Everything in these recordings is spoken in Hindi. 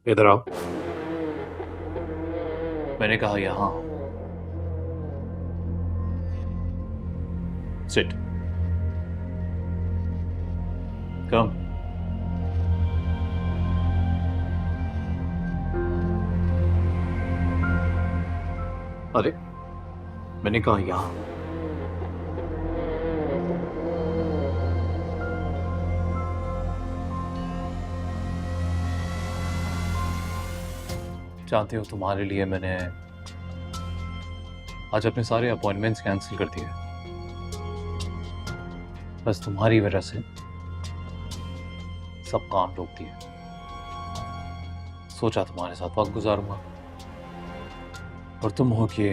इधर आओ। मैंने कहा यहां सिट कम। अरे मैंने कहा यहां। जानते हो, तुम्हारे लिए मैंने आज अपने सारे अपॉइंटमेंट्स कैंसिल कर दिए। बस तुम्हारी वजह से सब काम रोक दिए। सोचा तुम्हारे साथ वक्त गुजारूंगा, और तुम हो कि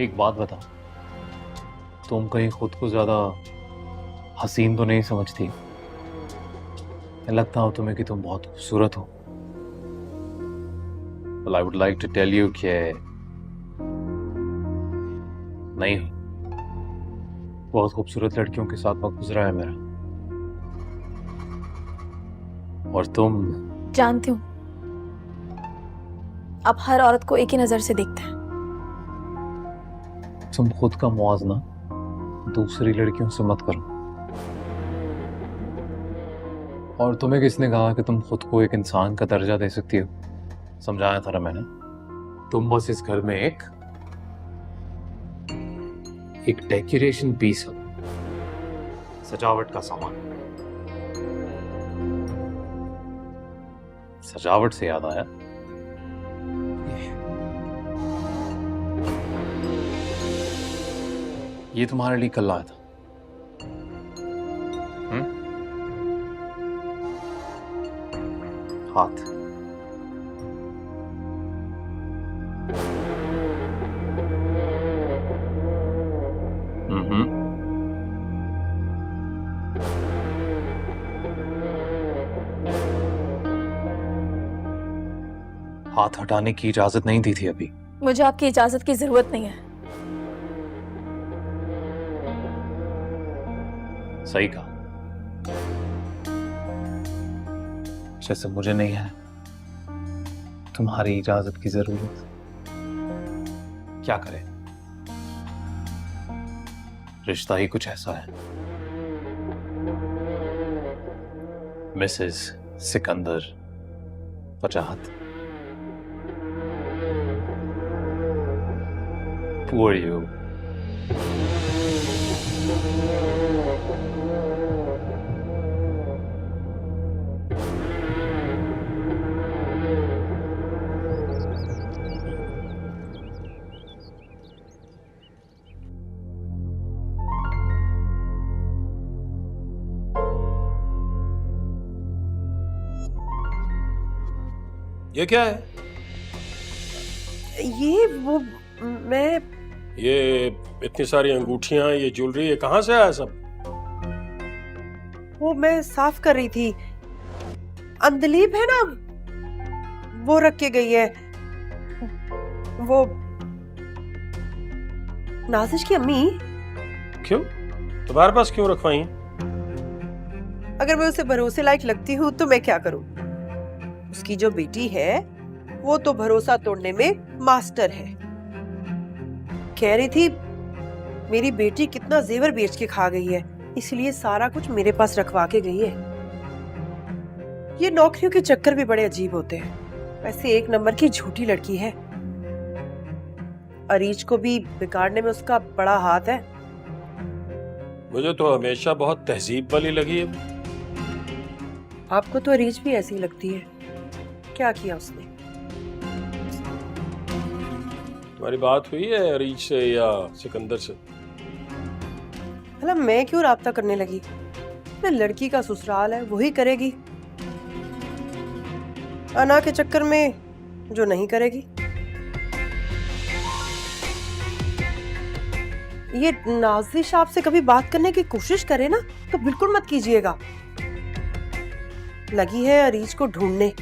एक बात बताओ, तुम कहीं खुद को ज्यादा हसीन तो नहीं समझती? लगता हो तुम्हें कि तुम बहुत खूबसूरत हो। Well, I would like to tell you कि नहीं हो। बहुत खूबसूरत लड़कियों के साथ वक्त गुजरा है मेरा, और तुम। जानती हूँ, आप हर औरत को एक ही नजर से देखते हैं। तुम खुद का मुआवजा दूसरी लड़कियों से मत करो। और तुम्हें किसने कहा कि तुम खुद को एक इंसान का दर्जा दे सकती हो? समझाया था ना मैंने। तुम बस इस घर में एक डेकोरेशन पीस हो, सजावट का सामान। सजावट से याद आया, ये तुम्हारे लिए कल आया था। हाथ। हाथ हटाने की इजाजत नहीं दी थी अभी। मुझे आपकी इजाजत की जरूरत नहीं है। सही कहा। जैसे मुझे नहीं है तुम्हारी इजाजत की जरूरत। क्या करें, रिश्ता ही कुछ ऐसा है। Mrs Sikandar Fazahat. Who are you? ये क्या है? ये वो मैं ये इतनी सारी अंगूठियां, ये ज्वेलरी, ये कहाँ से आया सब? वो मैं साफ कर रही थी। अंदलीब है ना, वो रख के गई है। वो नाजिश की अम्मी। क्यों? तुम्हारे पास क्यों रखवाई? अगर मैं उसे भरोसे लायक लगती हूँ तो मैं क्या करूँ? उसकी जो बेटी है वो तो भरोसा तोड़ने में मास्टर है। कह रही थी मेरी बेटी कितना जेवर बेच के खा गई है, इसलिए सारा कुछ मेरे पास रखवा के गई है। ये नौकरियों के चक्कर भी बड़े अजीब होते हैं। वैसे एक नंबर की झूठी लड़की है। अरीज को भी बिगाड़ने में उसका बड़ा हाथ है। मुझे तो हमेशा बहुत तहजीब वाली लगी है। आपको तो अरीज भी ऐसी लगती है। क्या किया उसने? तुम्हारी बात हुई है अरीज से या सिकंदर से? भला मैं क्यों राब्ता करने लगी? मैं लड़की का ससुराल है, वही करेगी। अना के चक्कर में जो नहीं करेगी। ये नाजिश आपसे कभी बात करने की कोशिश करे ना तो बिल्कुल मत कीजिएगा। लगी है अरीज को ढूंढने,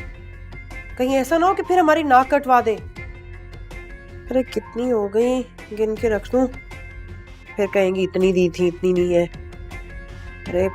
कहीं ऐसा ना हो कि फिर हमारी नाक कटवा दे। अरे कितनी हो गई, गिन के रख दूं, फिर कहेंगी इतनी दी थी, इतनी नहीं है। अरे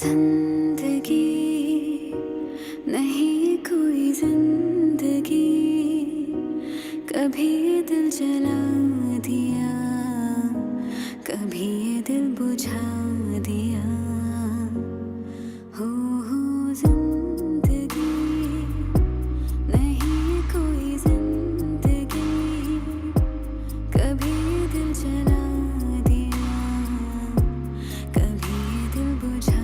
जिंदगी नहीं कोई जिंदगी, कभी ये दिल जला दिया, कभी ये दिल बुझा दिया। हो जिंदगी नहीं कोई जिंदगी, कभी ये दिल जला दिया, कभी ये दिल बुझा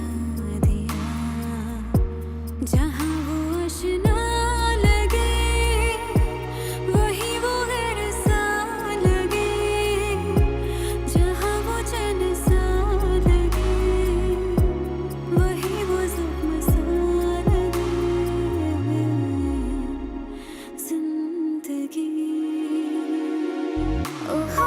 दिया। जहाँ वो आशना लगे, वही वो गैर सा लगे, जहाँ वो चैन सा लगे, वही वो ज़ख्म सा लगे। जिंदगी ओहो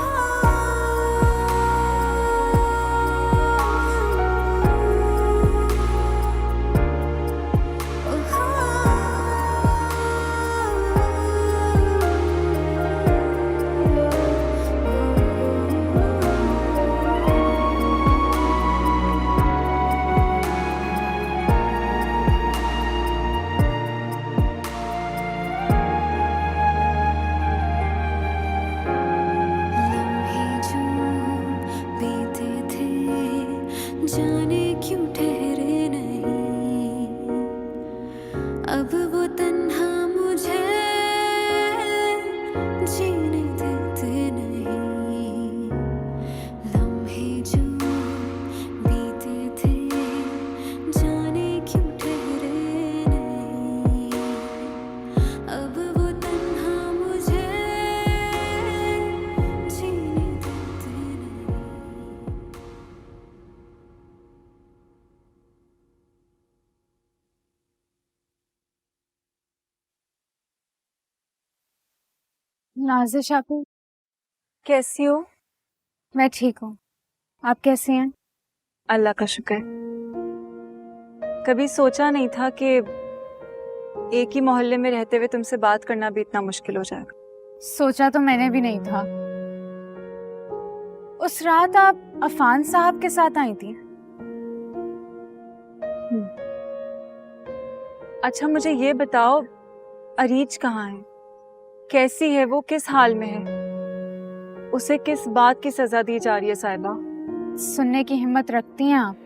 लम्हे जो बीते थे, जाने क्यों ठहरे नहीं, अब वो तन्हा मुझे जीने देते नहीं। लम्हे जो बीते थे, जाने क्यों ठहरे नहीं, अब वो तन्हा मुझे जीने देते नहीं। नाज़िश आपू, कैसी हो? मैं ठीक हूँ। आप कैसी हैं? अल्लाह का शुक्र। कभी सोचा नहीं था कि एक ही मोहल्ले में रहते हुए तुमसे बात करना भी इतना मुश्किल हो जाएगा। सोचा तो मैंने भी नहीं था। उस रात आप अफान साहब के साथ आई थी। अच्छा मुझे ये बताओ, अरीज कहाँ है? कैसी है वो? किस हाल में है? उसे किस बात की सजा दी जा रही है साहिबा? सुनने की हिम्मत रखती हैं आप?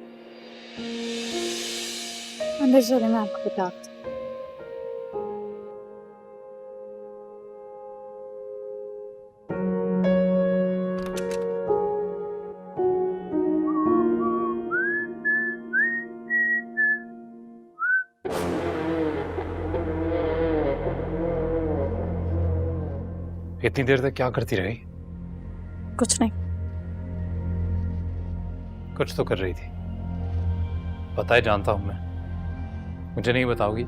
अंदर चले, मैं आपको बताती हूँ। इतनी देर तक क्या करती रही? कुछ नहीं। कुछ तो कर रही थी। पता है, जानता हूं मैं। मुझे नहीं बताओगी?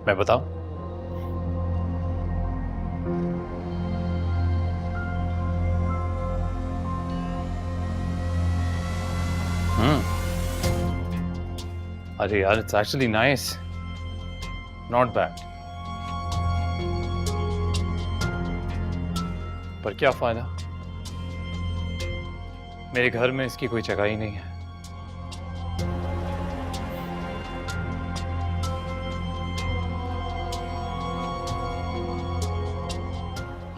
मैं बताऊं? अरे यार, it's actually nice, not bad. पर क्या फायदा, मेरे घर में इसकी कोई जगह ही नहीं है।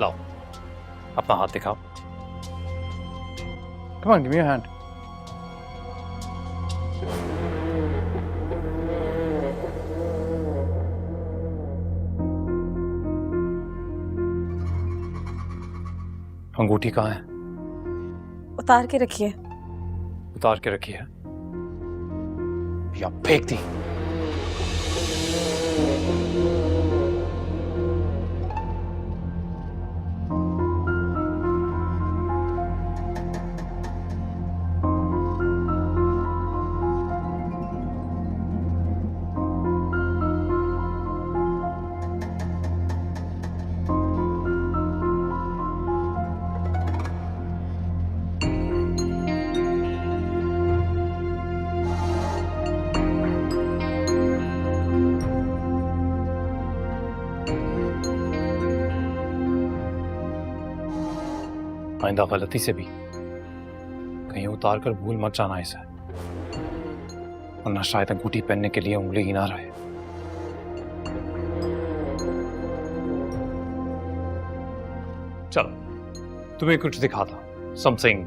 लाओ, अपना हाथ दिखाओ। Come on, give me your hand. अंगूठी कहाँ है? उतार के रखिए। उतार के रखी है या फेंक दी? आइंदा गलती से भी कहीं उतार कर भूल मत जाना इसे, वरना शायद अंगूठी पहनने के लिए उंगली ही ना रहे। चलो तुम्हें कुछ दिखाता हूं, समथिंग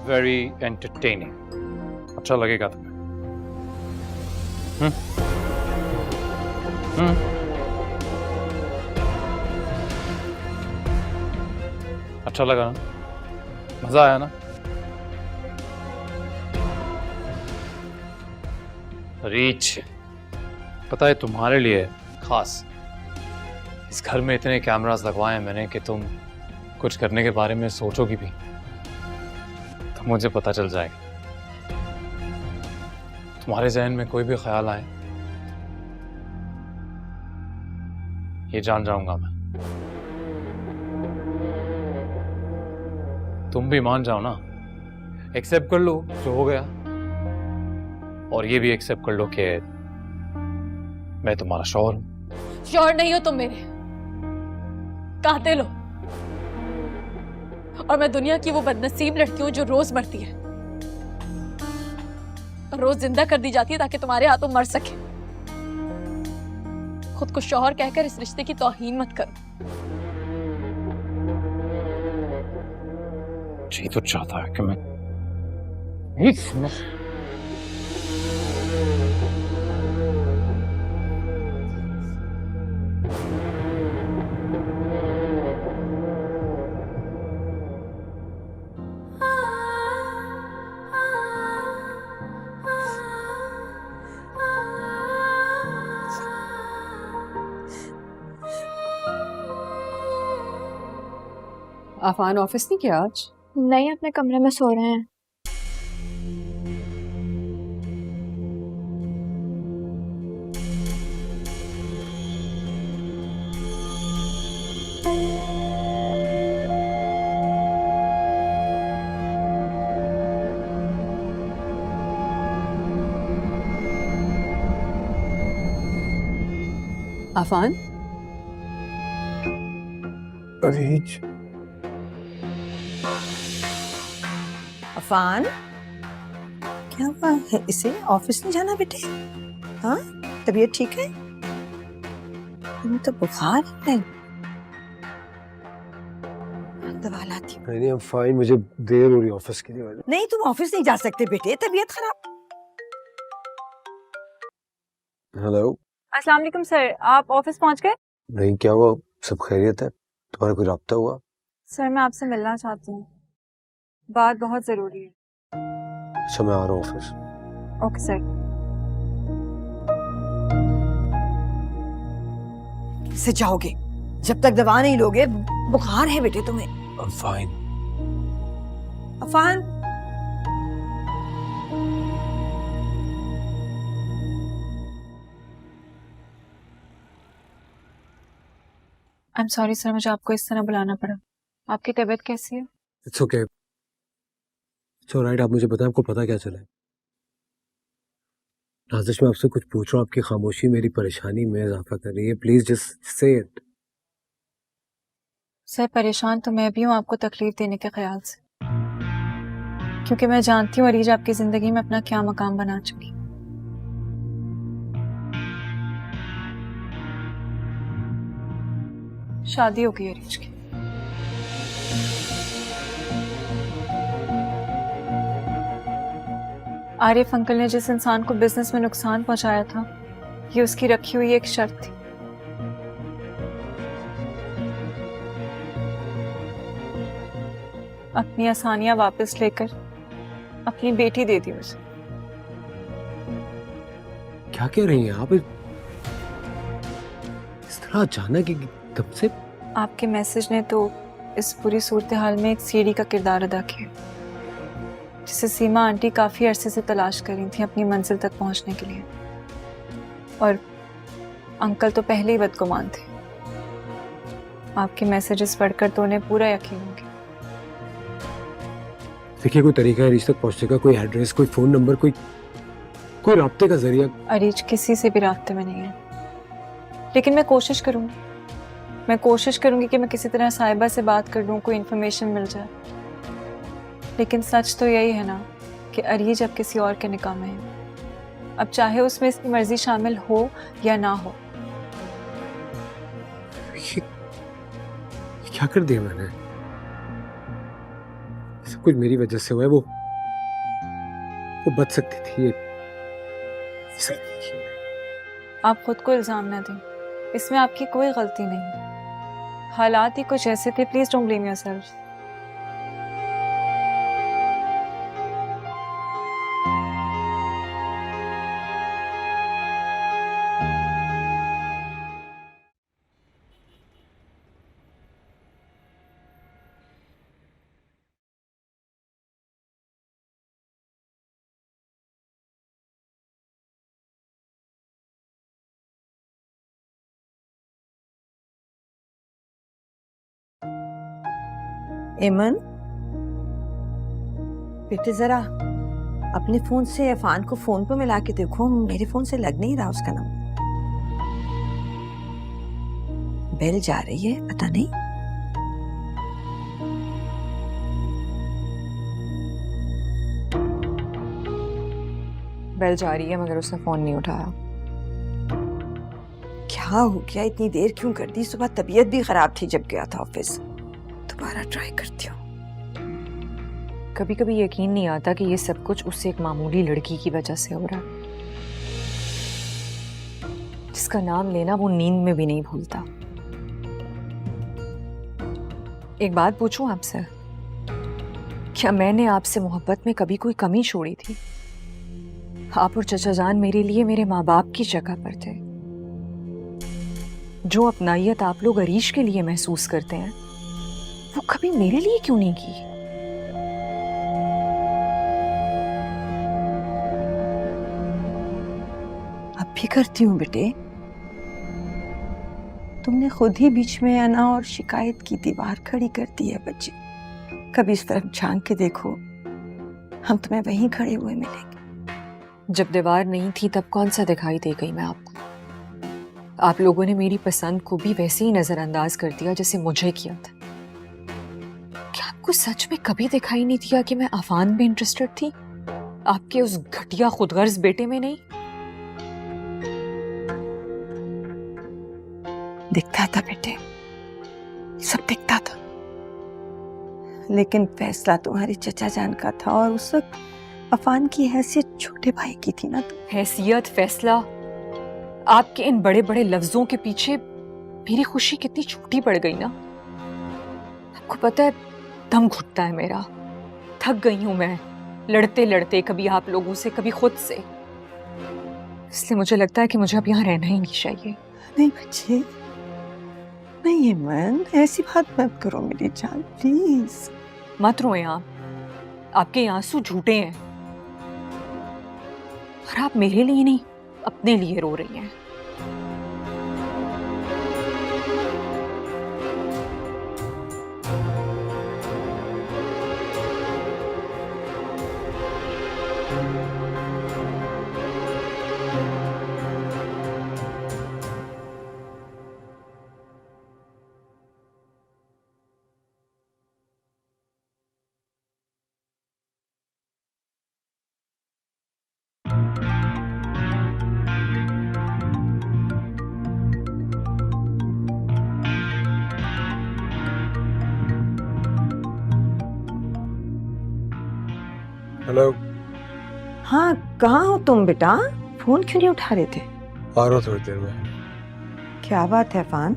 वेरी एंटरटेनिंग, अच्छा लगेगा तुम्हें। अच्छा लगा ना, मजा आया ना? रीच, पता है तुम्हारे लिए खास इस घर में इतने कैमरास लगवाए हैं मैंने कि तुम कुछ करने के बारे में सोचोगी भी तो मुझे पता चल जाएगा। तुम्हारे जहन में कोई भी ख्याल आए ये जान जाऊंगा मैं। तुम भी मान जाओ ना, एक्सेप्ट कर लो जो हो गया, और ये भी एक्सेप्ट कर लो कि मैं तुम्हारा शौहर हूं। शौहर नहीं हो तुम मेरे, कातिल हो। और मैं दुनिया की वो बदनसीब लड़की हूं जो रोज मरती है और रोज जिंदा कर दी जाती है ताकि तुम्हारे हाथों मर सके। खुद को शौहर कहकर इस रिश्ते की तौहीन मत करो। जी तो चाहता है कि मैं आफान ऑफिस नहीं किया आज? नहीं, अपने कमरे में सो रहे हैं। आफान, अरीज, अफान क्या हुआ है इसे? ऑफिस नहीं जाना बेटे? हाँ, तबीयत ठीक है? तुम्हें तो बुखार है। दवा लाती हूँ। नहीं, I'm fine, मुझे देर हो रही ऑफिस के लिए। नहीं, तुम ऑफिस नहीं जा सकते बेटे, तबीयत खराब। हेलो। अस्सलाम वालेकुम सर, आप ऑफिस पहुंच गए? नहीं, क्या हुआ? सब खैरियत है? तुम्हारा कोई राब्ता हुआ? सर मैं आपसे मिलना चाहती हूँ, बात बहुत जरूरी है। अच्छा, मैं आ रहा हूँ ऑफिस। Okay sir. से जाओगे जब तक दवा नहीं लोगे? बुखार है बेटे तुम्हें। I'm fine. Afan, I am sorry sir, मुझे आपको इस तरह बुलाना पड़ा। आपकी तबीयत कैसी है? It's okay. It's alright, आप मुझे बताएं आपको पता क्या चला है? नाज़िश, मैं आपसे कुछ पूछ रहा हूँ, आपकी खामोशी मेरी परेशानी में इजाफा कर रही है। Please just say it. Sir परेशान तो मैं भी हूँ आपको तकलीफ देने के ख्याल से, क्योंकि मैं जानती हूँ अरीज आपकी जिंदगी में अपना क्या मकाम बना चुकी। शादी हो गई अरीज की। आरिफ अंकल ने जिस इंसान को बिजनेस में नुकसान पहुंचाया था, ये उसकी रखी हुई एक शर्त थी। अपनी आसानियां वापस लेकर अपनी बेटी दे दी उसे। क्या कह रही हैं आप? इस तरह अचानक एकदम से? आपके मैसेज ने तो इस पूरी सूरत हाल में एक सीढ़ी का किरदार अदा किया, जिसे सीमा आंटी काफी अरसे से तलाश कर रही थी अपनी मंजिल तक पहुंचने के लिए। और अंकल तो पहले ही बदगुमान थे। आपके मैसेजेस पढ़कर तो उन्हें पूरा यकीन हो गया। देखिए, कोई तरीका है अरीज तक पहुंचने का? कोई एड्रेस, कोई फोन नंबर, कोई राब्ते का जरिया? अरीज किसी से भी रास्ते में नहीं है, लेकिन मैं कोशिश करूंगी। मैं कोशिश करूंगी कि मैं किसी तरह साहिबा से बात कर लूँ, कोई इन्फॉर्मेशन मिल जाए। लेकिन सच तो यही है ना कि अरीज अब किसी और के निकाह में है। अब चाहे उसमें इसकी मर्जी शामिल हो या ना हो। ये क्या कर दिया मैंने? सब कुछ मेरी वजह से हुआ है। वो बच सकती थी। ये सब आप खुद को इल्जाम ना दें, इसमें आपकी कोई गलती नहीं। हालात ही कुछ ऐसे थे। Please don't blame yourself. एमन, बेटे जरा अपने फोन से अफान को फोन पे मिला के देखो, मेरे फोन से लग नहीं रहा उसका नंबर। बेल जा रही है, पता नहीं। बेल जा रही है मगर उसने फोन नहीं उठाया। क्या हो गया, इतनी देर क्यों कर दी? सुबह तबीयत भी खराब थी जब गया था ऑफिस। दोबारा ट्राई करती हूँ। कभी कभी यकीन नहीं आता कि ये सब कुछ उससे एक मामूली लड़की की वजह से हो रहा है, जिसका नाम लेना वो नींद में भी नहीं भूलता। एक बात पूछूं आपसे, क्या मैंने आपसे मोहब्बत में कभी कोई कमी छोड़ी थी? आप और चचा जान मेरे लिए मेरे माँ बाप की जगह पर थे। जो अपनाइयत आप लोग अरीश के लिए महसूस करते हैं, वो कभी मेरे लिए क्यों नहीं की? अब भी करती हूँ बेटे। तुमने खुद ही बीच में आना और शिकायत की दीवार खड़ी कर दी है बच्चे। कभी इस तरफ झांक के देखो, हम तुम्हें वहीं खड़े हुए मिलेंगे। जब दीवार नहीं थी तब कौन सा दिखाई दे गई मैं आपको? आप लोगों ने मेरी पसंद को भी वैसे ही नजरअंदाज कर दिया जैसे मुझे किया था। क्या आपको सच में कभी दिखाई नहीं दिया कि मैं अफान में इंटरेस्टेड थी, आपके उस घटिया खुदगर्ज बेटे में नहीं? दिखता था बेटे, सब दिखता था, लेकिन फैसला तुम्हारे चचा जान का था और उस वक्त अफान की हैसियत छोटे भाई की थी ना। हैसियत, फैसला, आपके इन बड़े बड़े लफ्जों के पीछे मेरी खुशी कितनी छोटी पड़ गई ना। आपको पता है, दम घुटता है मेरा। थक गई हूं मैं लड़ते लड़ते, कभी आप लोगों से कभी खुद से। इसलिए मुझे लगता है कि मुझे अब यहाँ रहना ही नहीं चाहिए। नहीं बच्चे, नहीं मन, ऐसी बात मत करो मेरी जान, प्लीज। मत रोएं आप, आपके ये आंसू झूठे हैं और आप मेरे लिए नहीं अपने लिए रो रही हैं। हेलो। हाँ, कहाँ हो तुम बेटा? फोन क्यों नहीं उठा रहे थे? आ रहा हूँ थोड़ी देर में। क्या बात है अफान,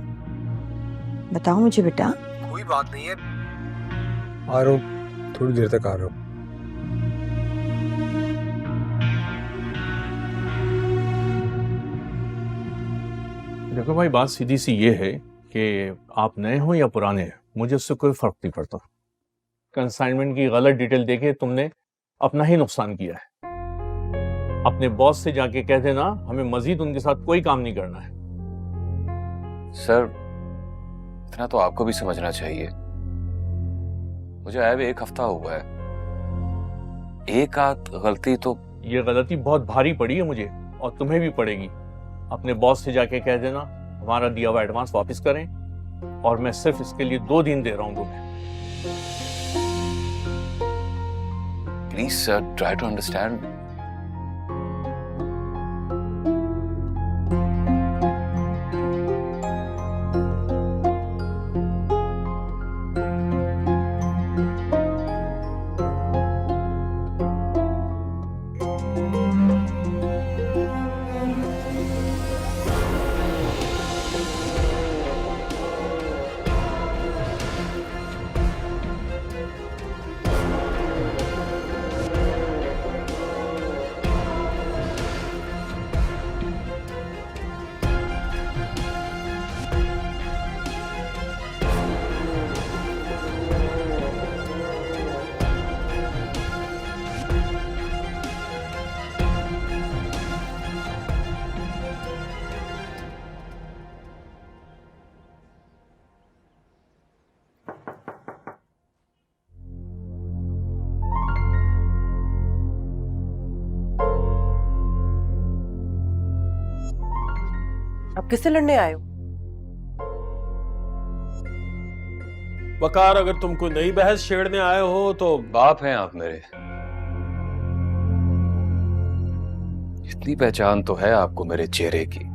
बताओ मुझे बेटा। कोई बात नहीं है, आ रहा हूँ, थोड़ी देर तक आ रहा हूँ। देखो भाई, बात सीधी सी ये है कि आप नए हो या पुराने हैं, मुझे उससे कोई फर्क नहीं पड़ता। कंसाइनमेंट की गलत डिटेल देके तुमने अपना ही नुकसान किया है। अपने बॉस से जाके कह देना हमें मजीद उनके साथ कोई काम नहीं करना है। सर, इतना तो आपको भी समझना चाहिए। मुझे आए हुए 1 हफ्ता हुआ है, एक आध गलती तो। ये गलती बहुत भारी पड़ी है मुझे, और तुम्हें भी पड़ेगी। अपने बॉस से जाके कह देना हमारा दिया हुआ एडवांस वापस करें, और मैं सिर्फ इसके लिए 2 दिन दे रहा हूं तुम्हें। Please sir, try to understand. अब किससे लड़ने आए हो? वकार, अगर तुम कोई नई बहस छेड़ने आए हो तो बाप हैं आप मेरे। इतनी पहचान तो है आपको मेरे चेहरे की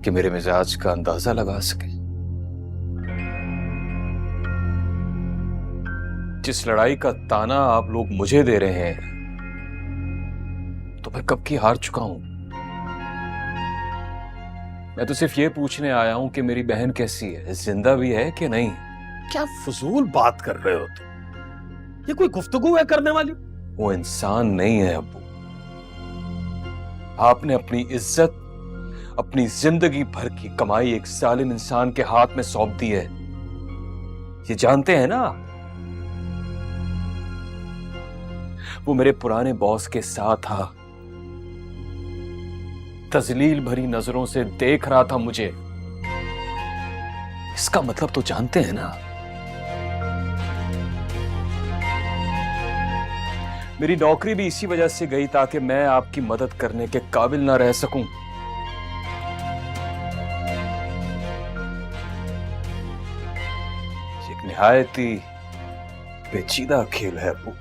कि मेरे मिजाज का अंदाजा लगा सके। जिस लड़ाई का ताना आप लोग मुझे दे रहे हैं तो मैं कब की हार चुका हूं। मैं तो सिर्फ ये पूछने आया हूं कि मेरी बहन कैसी है, जिंदा भी है कि नहीं। क्या फजूल बात कर रहे हो तुम? ये कोई गुफ्तगू है करने वाली? वो इंसान नहीं है अब्बू। आपने अपनी इज्जत, अपनी जिंदगी भर की कमाई एक जालिम इंसान के हाथ में सौंप दी है। ये जानते हैं ना? वो मेरे पुराने बॉस के साथ था, तजलील भरी नजरों से देख रहा था मुझे। इसका मतलब तो जानते हैं ना? मेरी नौकरी भी इसी वजह से गई ताकि मैं आपकी मदद करने के काबिल ना रह सकूं। एक निहायत ही पेचीदा खेल है अबू।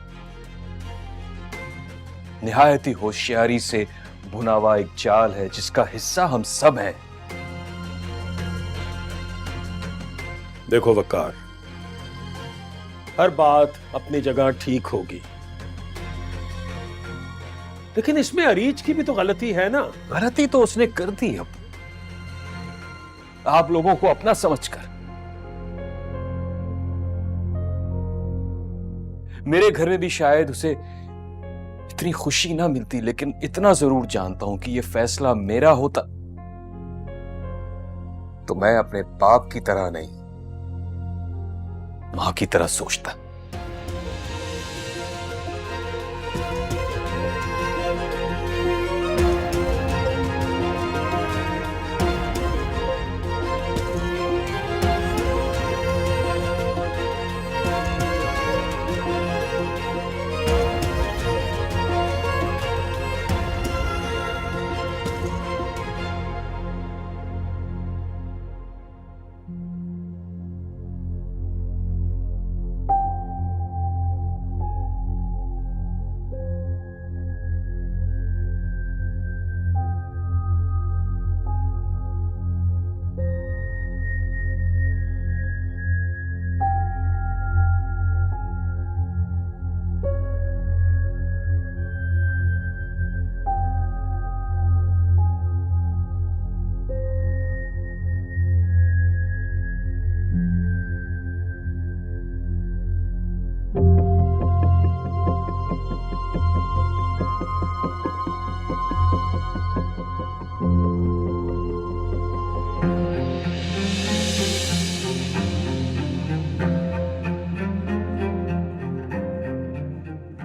निहायत ही होशियारी से भुना हुआ एक जाल है जिसका हिस्सा हम सब हैं। देखो वकार, हर बात अपनी जगह ठीक होगी, लेकिन इसमें अरीज की भी तो गलती है ना? गलती तो उसने कर दी अब, आप लोगों को अपना समझकर। मेरे घर में भी शायद उसे इतनी खुशी ना मिलती, लेकिन इतना जरूर जानता हूं कि यह फैसला मेरा होता तो मैं अपने बाप की तरह नहीं, मां की तरह सोचता।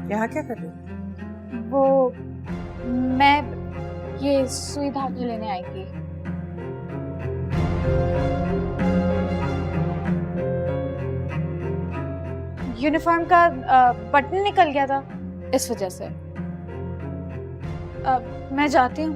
यहाँ क्या कर रही हो? वो मैं ये सुई धागे लेने आई थी। यूनिफॉर्म का बटन निकल गया था, इस वजह से। मैं जाती हूँ।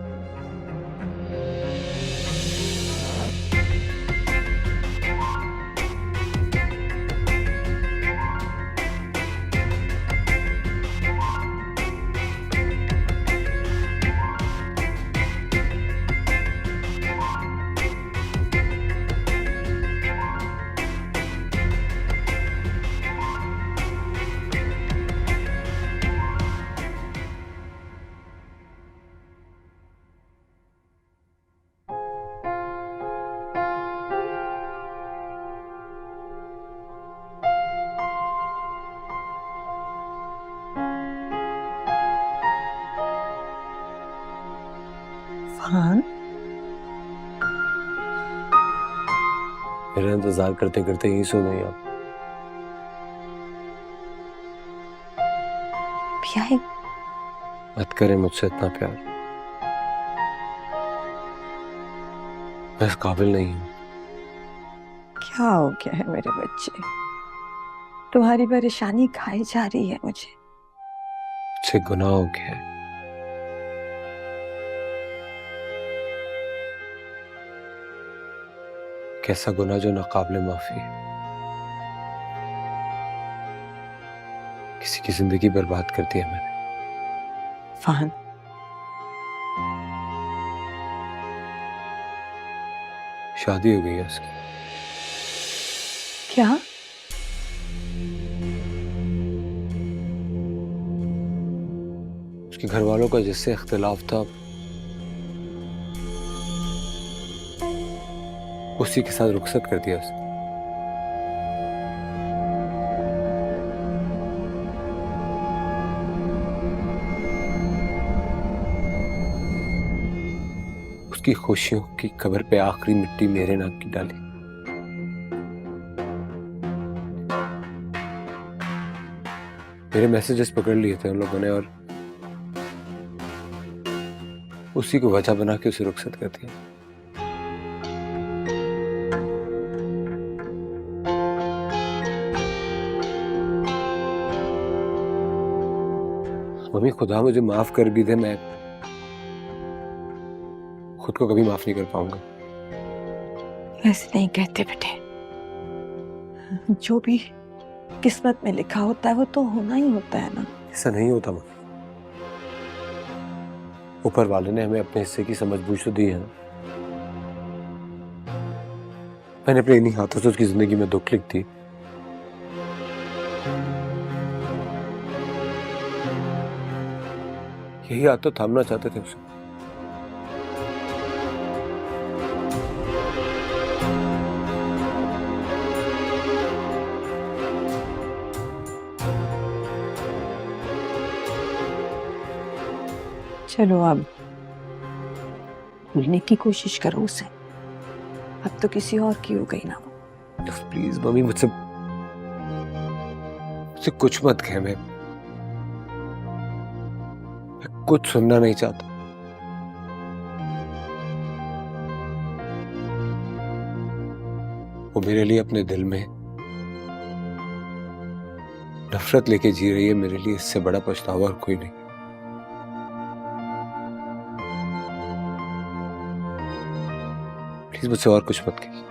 मेरा इंतजार करते करते यही सो गई आप। पिया मत करें मुझसे इतना प्यार, मैं इस काबिल नहीं हूं। क्या हो गया है मेरे बच्चे? तुम्हारी परेशानी खाई जा रही है मुझे। मुझसे गुनाह हो गया है। कैसा गुनाह जो नाकाबिले माफी है। किसी की जिंदगी बर्बाद कर दी है मैंने। फहन, शादी हो गई है उसकी। क्या? उसके घर वालों का जिससे इख्तिलाफ था उसी के साथ रुखसत कर दिया उसने। उसकी खुशियों की कब्र पे आखिरी मिट्टी मेरे नाम की डाली। मेरे मैसेजेस पकड़ लिए थे उन लोगों ने और उसी को वजह बना के उसे रुखसत कर दिया। मम्मी खुदा मुझे माफ कर भी दे, मैं खुद को कभी माफ नहीं कर पाऊंगा। ऐसे नहीं कहते बेटे, जो भी किस्मत में लिखा होता है वो तो होना ही होता है ना। ऐसा नहीं होता मम्मी, ऊपर वाले ने हमें अपने हिस्से की समझ बूझ तो दी है ना। मैंने अपने इन्हीं हाथों से उसकी जिंदगी में दुख लिख दी। यही हाथ तो थामना चाहते थे उसे। चलो अब भूलने की कोशिश करो उसे। अब तो किसी और की हो गई ना वो। प्लीज मम्मी मुझसे कुछ मत कह। मैं कुछ सुनना नहीं चाहता। वो मेरे लिए अपने दिल में नफरत लेके जी रही है। मेरे लिए इससे बड़ा पछतावा और कोई नहीं। प्लीज मुझसे और कुछ मत कहिए।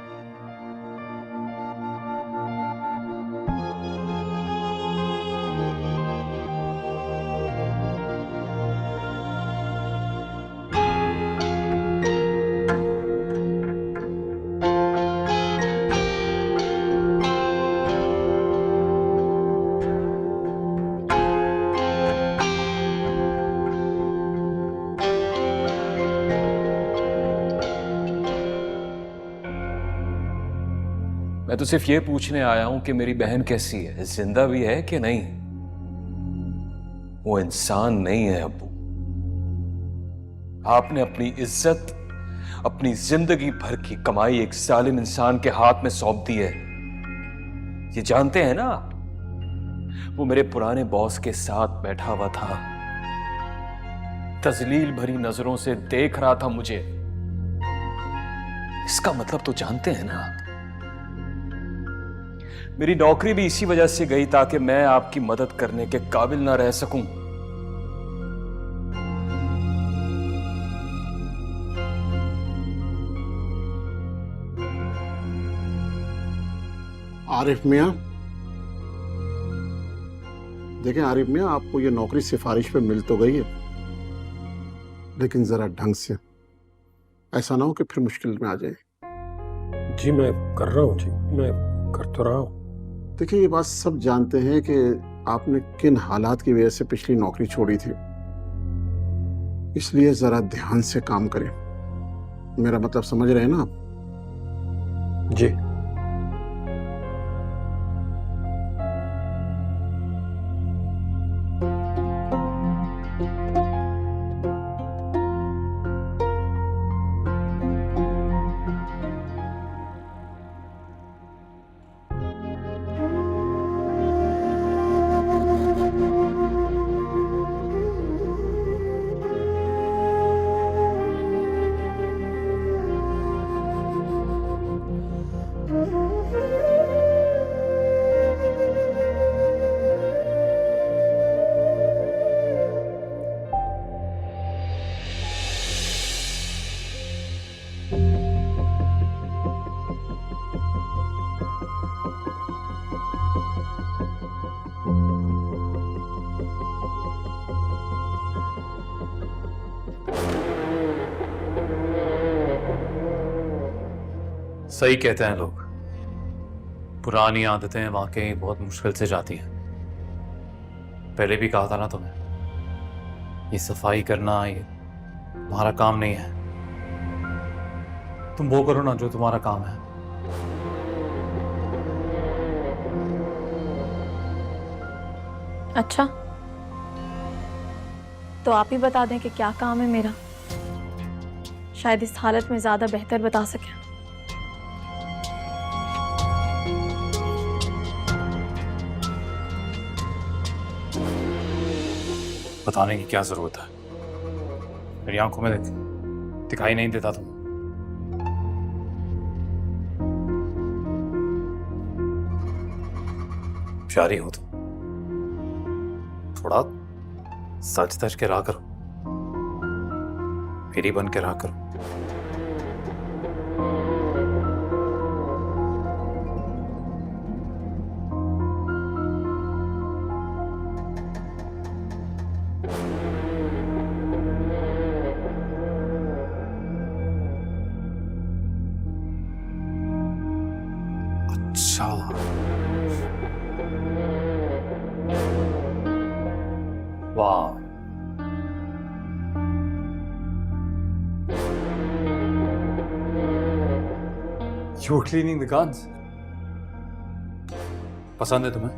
मैं तो सिर्फ ये पूछने आया हूं कि मेरी बहन कैसी है, जिंदा भी है कि नहीं। वो इंसान नहीं है अब्बू। आपने अपनी इज्जत, अपनी जिंदगी भर की कमाई एक जालिम इंसान के हाथ में सौंप दी है। ये जानते हैं ना, वो मेरे पुराने बॉस के साथ बैठा हुआ था, तजलील भरी नजरों से देख रहा था मुझे। इसका मतलब तो जानते हैं ना। मेरी नौकरी भी इसी वजह से गई ताकि मैं आपकी मदद करने के काबिल ना रह सकूं। आरिफ मियां, देखें आरिफ मियां, आपको ये नौकरी सिफारिश पे मिल तो गई है, लेकिन जरा ढंग से, ऐसा ना हो कि फिर मुश्किल में आ जाए। जी मैं कर रहा हूँ, जी मैं कर तो रहा हूँ। देखिए, ये बात सब जानते हैं कि आपने किन हालात की वजह से पिछली नौकरी छोड़ी थी, इसलिए जरा ध्यान से काम करें। मेरा मतलब समझ रहे हैं ना आप? जी। सही कहते हैं लोग, पुरानी आदतें वाकई बहुत मुश्किल से जाती हैं। पहले भी कहा था ना तुम्हें, ये सफाई करना ये तुम्हारा काम नहीं है। तुम वो करो ना जो तुम्हारा काम है। अच्छा, तो आप ही बता दें कि क्या काम है मेरा, शायद इस हालत में ज्यादा बेहतर बता सकें। बताने की क्या जरूरत है, मेरी आंखों में दिखाई नहीं देता तुम। प्यारी हो तुम, थोड़ा सच धज के रहा करो, मेरी बन के रहा करो। अच्छा, वाह, you're cleaning the guns. पसंद है तुम्हें?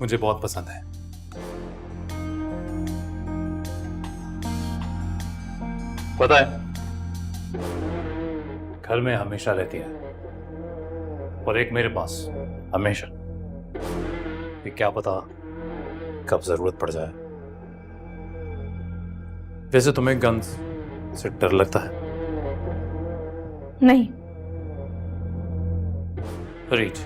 मुझे बहुत पसंद है। पता है, घर में हमेशा रहती है और एक मेरे पास हमेशा। ये क्या पता कब जरूरत पड़ जाए। वैसे तुम्हें गन्स से डर लगता है? नहीं। रीच,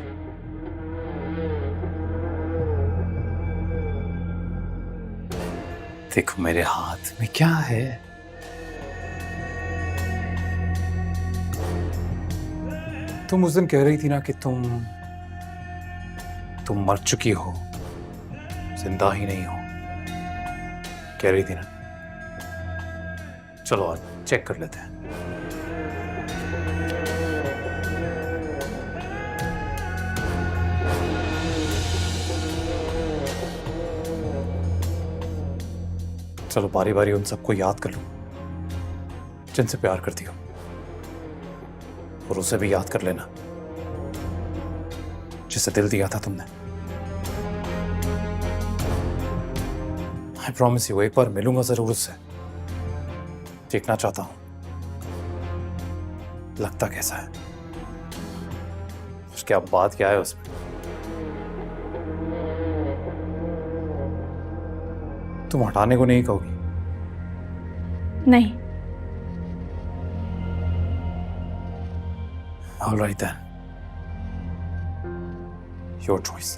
देखो मेरे हाथ में क्या है। तुम उस दिन कह रही थी ना कि तुम मर चुकी हो, जिंदा ही नहीं हो, कह रही थी ना। चलो आज चेक कर लेते हैं। चलो बारी बारी उन सबको याद कर लो जिनसे प्यार करती हो, और उसे भी याद कर लेना जिसे दिल दिया था तुमने। आई प्रॉमिस यू, एक बार मिलूंगा जरूर उससे, देखना चाहता हूं लगता कैसा है, उसके अब बात क्या है उसमें। तुम हटाने को नहीं कहोगी? नहीं। All right then. Your choice.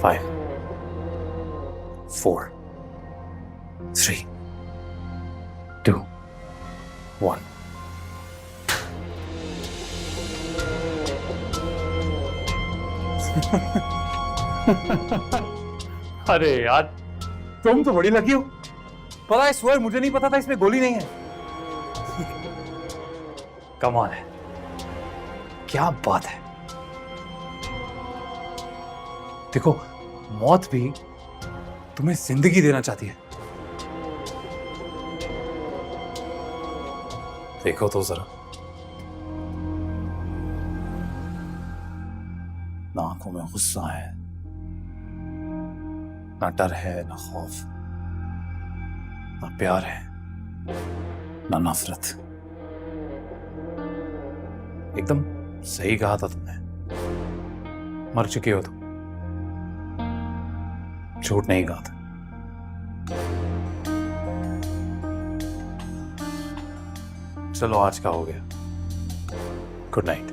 5, 4, 3, 2, 1. अरे यार, तुम तो बड़ी लकी हो। पता है स्वर, मुझे नहीं पता था इसमें गोली नहीं है। कमाल है, क्या बात है। देखो, मौत भी तुम्हें जिंदगी देना चाहती है। देखो तो जरा, ना आंखों में गुस्सा है, ना डर है, ना खौफ, ना प्यार है, ना नफरत। एकदम सही कहा था तुमने, मर चुके हो तुम, झूठ नहीं कहा था। चलो आज का हो गया, गुड नाइट।